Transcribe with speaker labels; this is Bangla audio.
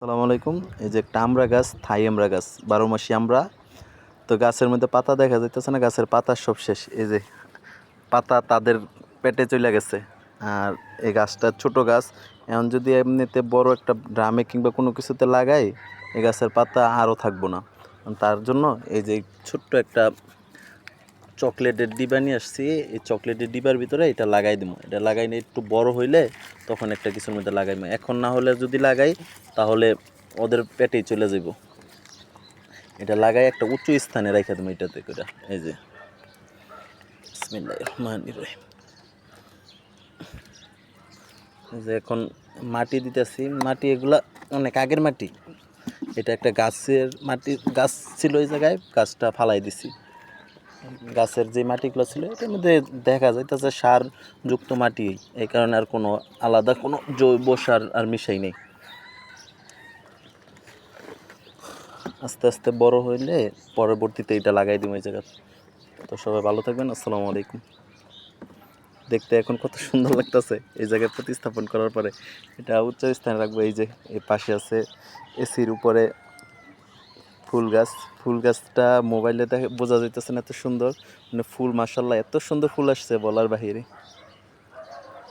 Speaker 1: আসসালামু আলাইকুম। এই যে একটা আমড়া গাছ, থাই আমড়া গাছ, ১২ মাসি আমড়া। তো গাছের মধ্যে পাতা দেখা যাইতেছে না, গাছের পাতা সব শেষ। এই যে পাতা তাদের পেটে চলে গেছে। আর এই গাছটা ছোট গাছ, এখন যদি এমনিতে বড় একটা ড্রামে কিংবা কোনো কিছুতে লাগাই, এই গাছের পাতা আরও থাকবো না। তার জন্য এই যে ছোট্ট একটা চকলেটের ডিবা নিয়ে আসছি। এই চকলেটের ডিবার ভিতরে এটা লাগাই দিব। এটা লাগাই নিয়ে একটু বড় হইলে তখন একটা কিছুর মধ্যে লাগাইবো। এখন না হলে যদি লাগাই তাহলে ওদের পেটেই চলে যাব। এটা লাগাই একটা উঁচু স্থানে রেখে দেবো এটাতে করে। এই যে বিসমিল্লাহির রহমানির রহিম। এই যে এখন মাটি দিতেছি। মাটি এগুলা অনেক আগের মাটি। এটা একটা গাছের মাটি, গাছ ছিল এই জায়গায়, গাছটা ফালাই দিছি। গাছের যে মাটিগুলো ছিল এটার মধ্যে দেখা যাইতেছে সার যুক্ত মাটি, এই কারণে আর কোনো আলাদা কোনো জৈব সার আর মিশাই নেই। আস্তে আস্তে বড় হইলে পরবর্তীতে এটা লাগাই দিব এই জায়গায়। তো সবাই ভালো থাকবেন। আসসালামু আলাইকুম। দেখতে এখন কত সুন্দর লাগতেছে এই জায়গায় প্রতিস্থাপন করার পরে। এটা উচ্চ স্থানে রাখবো। এই যে এই পাশে আছে এসির উপরে ফুল গাছ। ফুল গাছটা মোবাইলে দেখে বোঝা যাইতেছে না, এত সুন্দর, মানে ফুল মাশাআল্লাহ এত সুন্দর ফুল আসছে বলার বাহিরে।